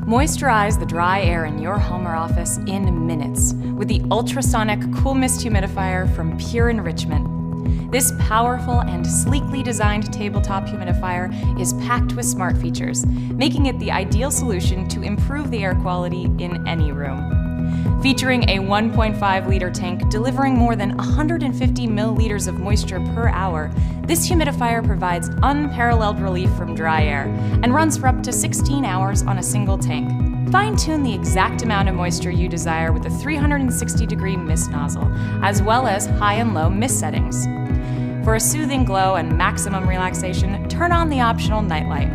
Moisturize the dry air in your home or office in minutes with the ultrasonic cool mist humidifier from Pure Enrichment. This powerful and sleekly designed tabletop humidifier is packed with smart features, making it the ideal solution to improve the air quality in any room. Featuring a 1.5-liter tank delivering more than 150 milliliters of moisture per hour, this humidifier provides unparalleled relief from dry air and runs for up to 16 hours on a single tank. Fine-tune the exact amount of moisture you desire with a 360-degree mist nozzle, as well as high and low mist settings. For a soothing glow and maximum relaxation, turn on the optional nightlight.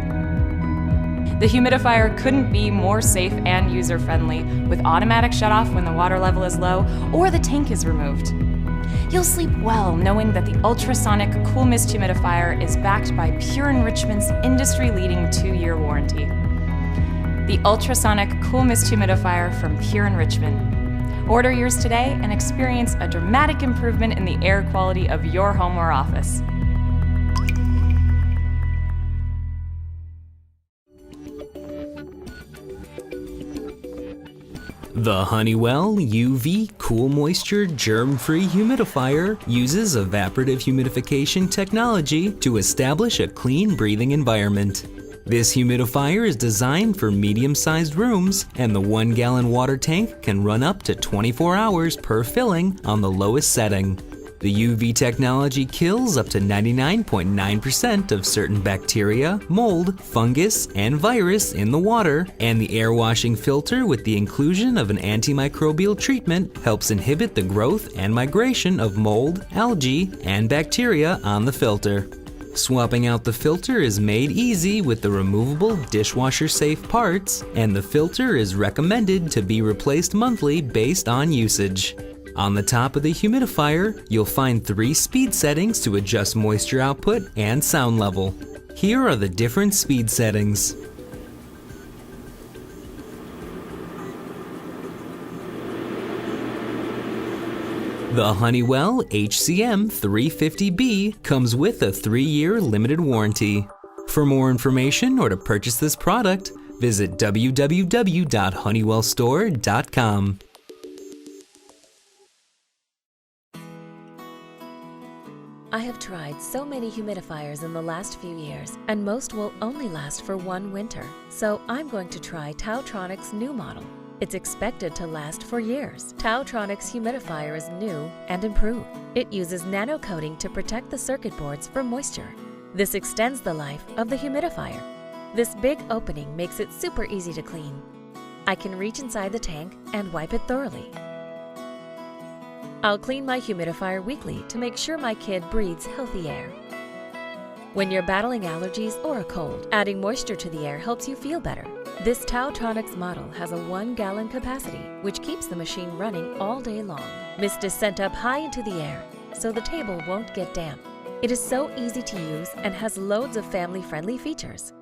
The humidifier couldn't be more safe and user-friendly, with automatic shutoff when the water level is low or the tank is removed. You'll sleep well knowing that the ultrasonic cool mist humidifier is backed by Pure Enrichment's industry-leading 2-year warranty. The ultrasonic cool mist humidifier from Pure Enrichment. Order yours today and experience a dramatic improvement in the air quality of your home or office. The Honeywell UV Cool Moisture Germ-Free Humidifier uses evaporative humidification technology to establish a clean breathing environment. This humidifier is designed for medium-sized rooms, and the 1-gallon water tank can run up to 24 hours per filling on the lowest setting. The UV technology kills up to 99.9% of certain bacteria, mold, fungus, and virus in the water, and the air washing filter with the inclusion of an antimicrobial treatment helps inhibit the growth and migration of mold, algae, and bacteria on the filter. Swapping out the filter is made easy with the removable dishwasher-safe parts, and the filter is recommended to be replaced monthly based on usage. On the top of the humidifier, you'll find 3 speed settings to adjust moisture output and sound level. Here are the different speed settings. The Honeywell HCM350B comes with a 3-year limited warranty. For more information or to purchase this product, visit www.honeywellstore.com. I have tried so many humidifiers in the last few years, and most will only last for 1 winter. So I'm going to try TaoTronics' new model. It's expected to last for years. TaoTronics humidifier is new and improved. It uses nano coating to protect the circuit boards from moisture. This extends the life of the humidifier. This big opening makes it super easy to clean. I can reach inside the tank and wipe it thoroughly. I'll clean my humidifier weekly to make sure my kid breathes healthy air. When you're battling allergies or a cold, adding moisture to the air helps you feel better. This TaoTronics model has a 1-gallon capacity, which keeps the machine running all day long. Mist is sent up high into the air, so the table won't get damp. It is so easy to use and has loads of family-friendly features.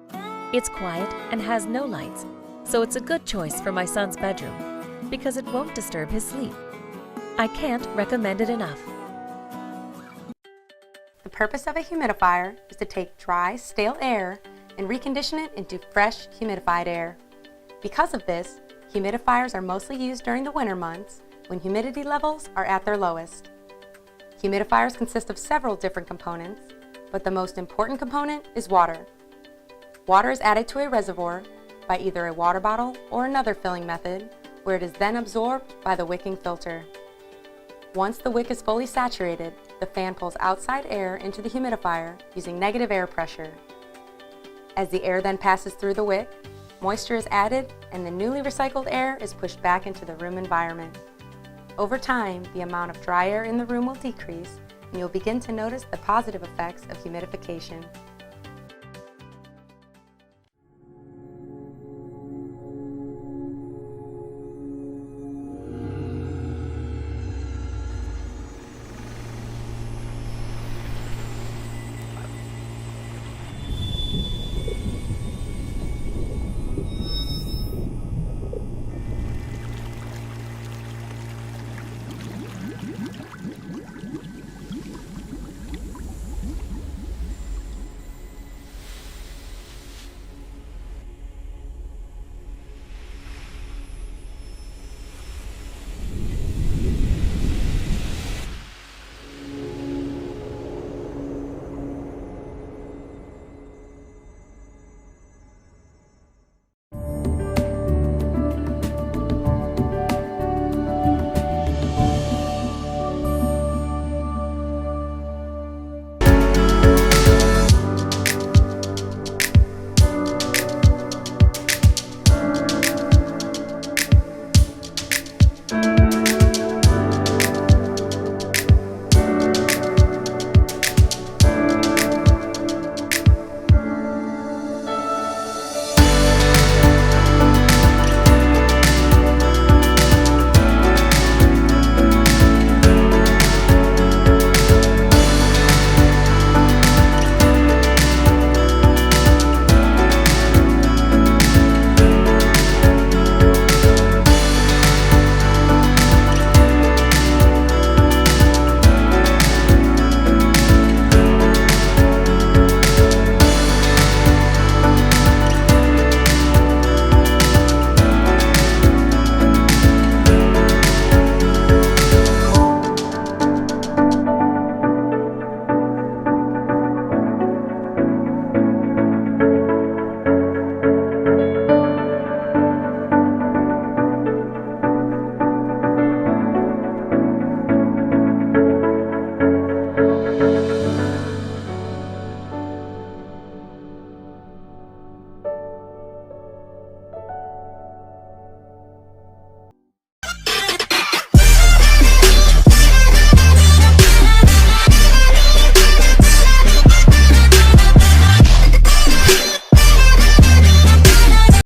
It's quiet and has no lights, so it's a good choice for my son's bedroom because it won't disturb his sleep. I can't recommend it enough. The purpose of a humidifier is to take dry, stale air and recondition it into fresh, humidified air. Because of this, humidifiers are mostly used during the winter months when humidity levels are at their lowest. Humidifiers consist of several different components, but the most important component is water. Water is added to a reservoir by either a water bottle or another filling method, where it is then absorbed by the wicking filter. Once the wick is fully saturated, the fan pulls outside air into the humidifier using negative air pressure. As the air then passes through the wick, moisture is added and the newly recycled air is pushed back into the room environment. Over time, the amount of dry air in the room will decrease and you'll begin to notice the positive effects of humidification.